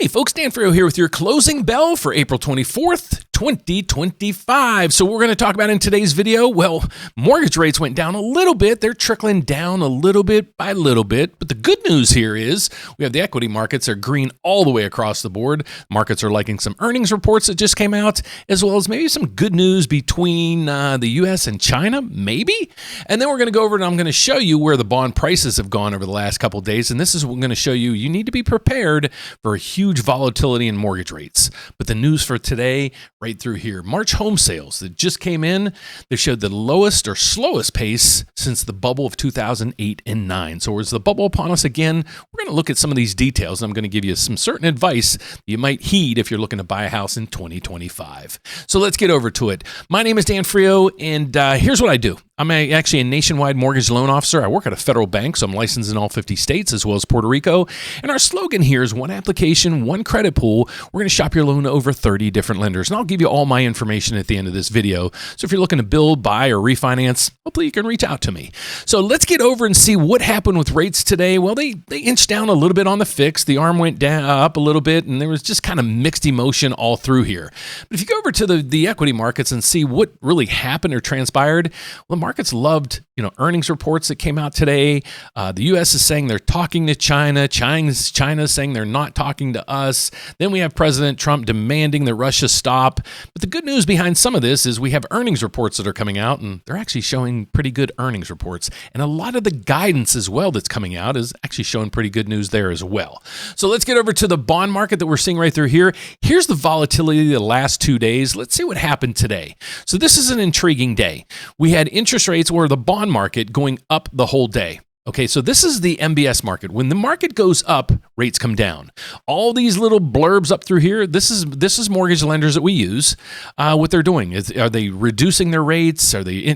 Hey folks, Dan Frio here with your closing bell for April 24th, 2025. So we're going to talk about in today's video, well, mortgage rates went down a little bit. They're trickling down a little bit by little bit. But the good news here is we have the equity markets are green all the way across the board. Markets are liking some earnings reports that just came out, as well as maybe some good news between the U.S. and China, maybe. And then we're going to go over and I'm going to show you where the bond prices have gone over the last couple of days. And this is what I'm going to show you. You need to be prepared for a huge volatility in mortgage rates. But the news for today, right through here, March home sales that just came in, they showed the lowest or slowest pace since the bubble of 2008 and 9. So is the bubble upon us again? We're going to look at some of these details. And I'm going to give you some certain advice that you might heed if you're looking to buy a house in 2025. So let's get over to it. My name is Dan Frio, and here's what I do. I'm actually a nationwide mortgage loan officer. I work at a federal bank, so I'm licensed in all 50 states as well as Puerto Rico. And our slogan here is one application, one credit pool. We're going to shop your loan over 30 different lenders. And I'll give you all my information at the end of this video. So if you're looking to build, buy, or refinance, hopefully you can reach out to me. So let's get over and see what happened with rates today. Well, they inched down a little bit on the fix. The arm went down up a little bit, and there was just kind of mixed emotion all through here. But if you go over to the equity markets and see what really happened or transpired, well, the markets loved, earnings reports that came out today. The U.S. is saying they're talking to China. China's saying they're not talking to us. Then we have President Trump demanding that Russia stop. But the good news behind some of this is we have earnings reports that are coming out, and they're actually showing pretty good earnings reports. And a lot of the guidance as well that's coming out is actually showing pretty good news there as well. So let's get over to the bond market that we're seeing right through here. Here's the volatility of the last 2 days. Let's see what happened today. So this is an intriguing day. We had interest rates or the bond market going up the whole day. Okay, so this is the MBS market. When the market goes up, rates come down. All these little blurbs up through here, this is mortgage lenders that we use. What they're doing are they reducing their rates? Are they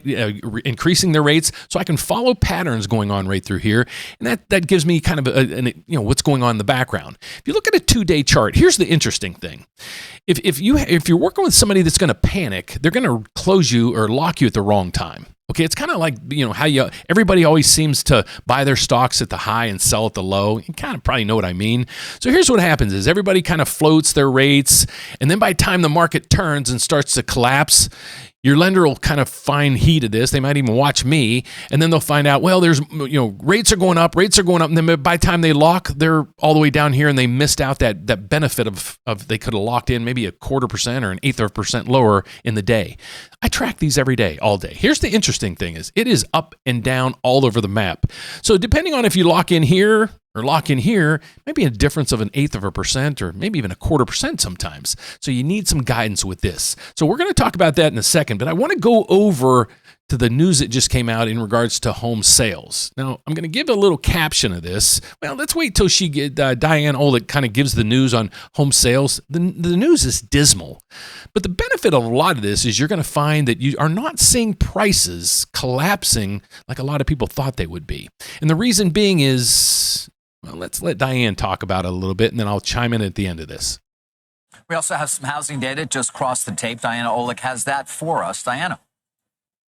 increasing their rates? So I can follow patterns going on right through here, and that gives me kind of what's going on in the background. If you look at a 2-day chart, here's the interesting thing. If you're working with somebody that's going to panic, they're going to close you or lock you at the wrong time. Okay, it's kind of like, how everybody always seems to buy their stocks at the high and sell at the low. You kind of probably know what I mean. So here's what happens is everybody kind of floats their rates, and then by the time the market turns and starts to collapse, your lender will kind of find heat of this. They might even watch me, and then they'll find out, well, there's, rates are going up, and then by the time they lock, they're all the way down here, and they missed out that benefit of they could have locked in maybe 1/4% or 1/8% lower in the day. I track these every day, all day. Here's the interesting thing is it is up and down all over the map. So depending on if you lock in here or lock in here, maybe a difference of 1/8% or maybe even 1/4% sometimes. So you need some guidance with this. So we're going to talk about that in a second, but I want to go over to the news that just came out in regards to home sales. Now, I'm going to give a little caption of this. Well, let's wait till Diane Olick kind of gives the news on home sales. The news is dismal. But the benefit of a lot of this is you're going to find that you are not seeing prices collapsing like a lot of people thought they would be. And the reason being is, well, let's let Diane talk about it a little bit, and then I'll chime in at the end of this. We also have some housing data just crossed the tape. Diana Olick has that for us. Diana.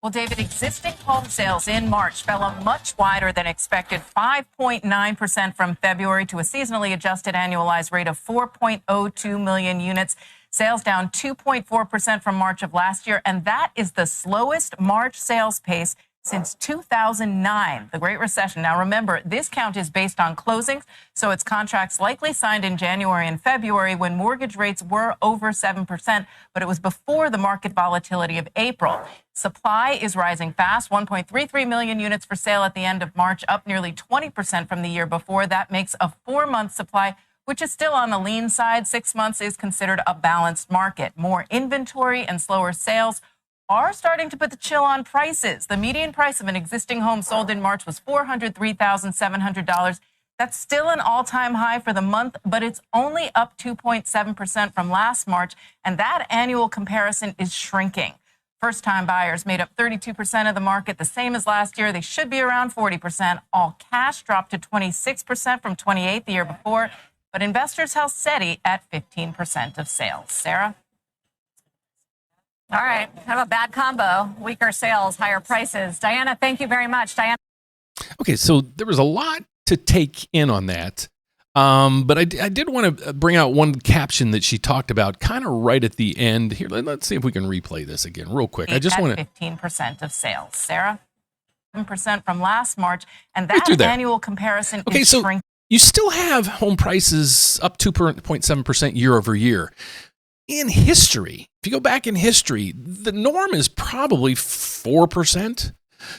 Well, David, existing home sales in March fell a much wider than expected 5.9% from February to a seasonally adjusted annualized rate of 4.02 million units. Sales down 2.4% from March of last year, and that is the slowest March sales pace since 2009, the Great Recession. Now, remember, this count is based on closings, so it's contracts likely signed in January and February when mortgage rates were over 7%, but it was before the market volatility of April. Supply is rising fast, 1.33 million units for sale at the end of March, up nearly 20% from the year before. That makes a 4-month supply, which is still on the lean side. 6 months is considered a balanced market. More inventory and slower sales are starting to put the chill on prices. The median price of an existing home sold in March was $403,700. That's still an all-time high for the month, but it's only up 2.7% from last March, and that annual comparison is shrinking. First-time buyers made up 32% of the market, the same as last year. They should be around 40%. All cash dropped to 26% from 28% the year before, but investors held steady at 15% of sales. Sarah? All right. Kind of a bad combo. Weaker sales, higher prices. Diana, thank you very much. Diana. Okay, so there was a lot to take in on that. But I did want to bring out one caption that she talked about kind of right at the end. Here, let's see if we can replay this again real quick. I just want to 15% of sales. Sarah, 7% from last March, and that annual comparison is shrinking. You still have home prices up 2.7% year over year. In history, if you go back in history, the norm is probably 4%.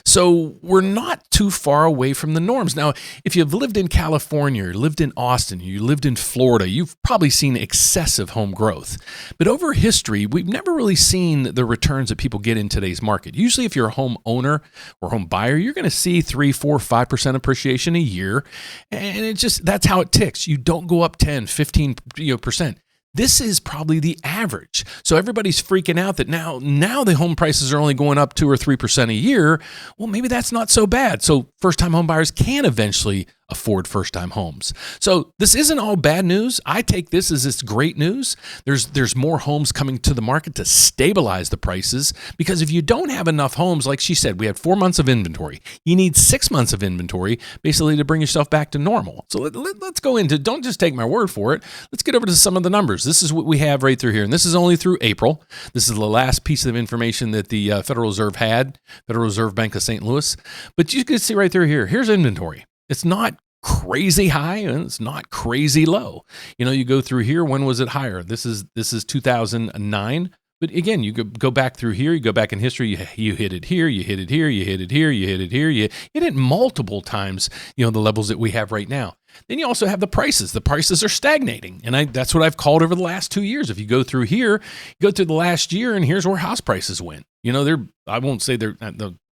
So we're not too far away from the norms. Now, if you've lived in California, or lived in Austin, you lived in Florida, you've probably seen excessive home growth. But over history, we've never really seen the returns that people get in today's market. Usually, if you're a homeowner or home buyer, you're going to see 3, 4, 5% appreciation a year. And that's how it ticks. You don't go up 10, 15%. This is probably the average. So everybody's freaking out that now the home prices are only going up 2 or 3% a year. Well, maybe that's not so bad. So first-time home buyers can eventually afford first-time homes. So this isn't all bad news. I take this as it's great news. There's more homes coming to the market to stabilize the prices, because if you don't have enough homes, like she said, we had 4 months of inventory. You need 6 months of inventory basically to bring yourself back to normal. So let's go into, don't just take my word for it. Let's get over to some of the numbers. This is what we have right through here, and this is only through April. This is the last piece of information that the Federal Reserve had, Federal Reserve Bank of St. Louis. But you can see right through here, here's inventory. It's not crazy high and it's not crazy low. You go through here, when was it higher? This is 2009. But again, you go back through here, you go back in history, you hit it here, you hit it here, you hit it here, you hit it here, you hit it multiple times, the levels that we have right now. Then you also have the prices. The prices are stagnating. And that's what I've called over the last 2 years. If you go through here, you go through the last year, and here's where house prices went. I won't say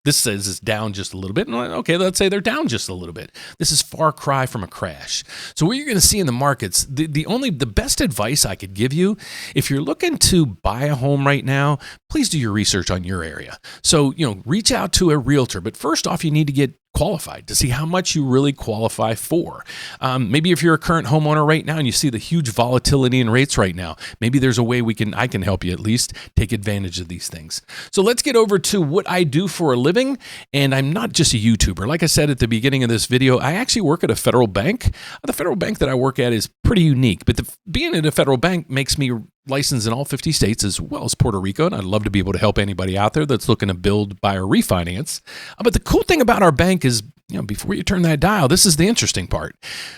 this says it's down just a little bit. Okay, let's say they're down just a little bit. This is far cry from a crash. So what you're going to see in the markets, the best advice I could give you, if you're looking to buy a home right now, please do your research on your area. So, reach out to a realtor. But first off, you need to get qualified to see how much you really qualify for. Maybe if you're a current homeowner right now and you see the huge volatility in rates right now, maybe there's a way I can help you at least take advantage of these things. So let's get over to what I do for a living. And I'm not just a YouTuber. Like I said at the beginning of this video, I actually work at a federal bank. The federal bank that I work at is pretty unique, but being at a federal bank makes me licensed in all 50 states as well as Puerto Rico, and I'd love to be able to help anybody out there that's looking to build, buy, or refinance. But the cool thing about our bank is, before you turn that dial, this is the interesting part.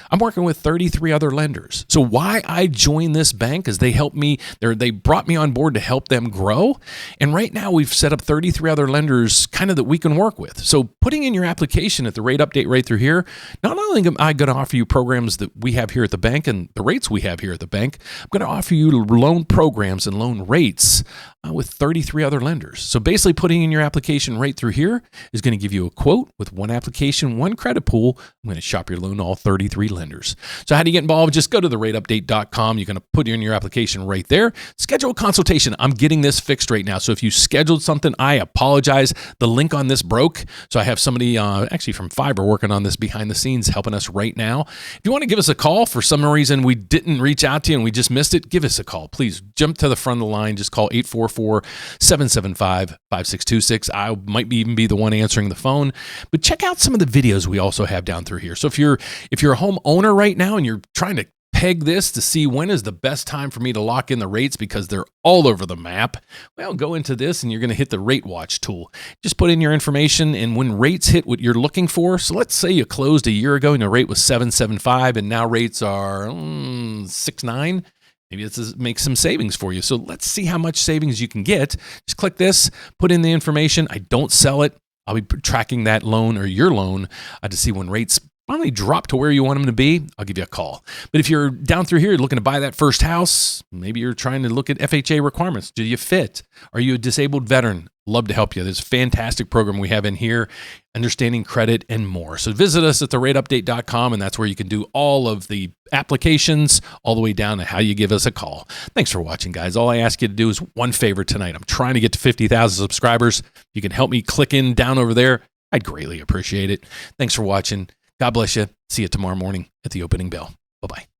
I'm working with 33 other lenders. So why I joined this bank is they helped me, they brought me on board to help them grow. And right now we've set up 33 other lenders kind of that we can work with. So putting in your application at the rate update right through here, not only am I going to offer you programs that we have here at the bank and the rates we have here at the bank, I'm going to offer you loan programs and loan rates with 33 other lenders. So basically putting in your application right through here is going to give you a quote with one application, one credit pool. I'm going to shop your loan to all 33 lenders. So how do you get involved? Just go to the rateupdate.com. You're going to put in your application right there. Schedule a consultation. I'm getting this fixed right now. So if you scheduled something, I apologize. The link on this broke. So I have somebody actually from Fiverr working on this behind the scenes helping us right now. If you want to give us a call for some reason we didn't reach out to you and we just missed it, give us a call. Please jump to the front of the line. Just call 844-775-5626. I might even be the one answering the phone. But check out some of the videos we also have down through here. So if you're a homeowner right now and you're trying to peg this to see when is the best time for me to lock in the rates because they're all over the map, well, go into this and you're going to hit the RateWatch tool. Just put in your information, and when rates hit what you're looking for, so let's say you closed a year ago and the rate was 7.75 and now rates are 6.9. Maybe this makes some savings for you. So let's see how much savings you can get. Just click this, put in the information. I don't sell it. I'll be tracking that loan or your loan to see when rates finally drop to where you want them to be. I'll give you a call. But if you're down through here looking to buy that first house, maybe you're trying to look at FHA requirements. Do you fit? Are you a disabled veteran? Love to help you. There's a fantastic program we have in here, understanding credit and more. So visit us at therateupdate.com, and that's where you can do all of the applications all the way down to how you give us a call. Thanks for watching, guys. All I ask you to do is one favor tonight. I'm trying to get to 50,000 subscribers. If you can help me click in down over there, I'd greatly appreciate it. Thanks for watching. God bless you. See you tomorrow morning at the opening bell. Bye-bye.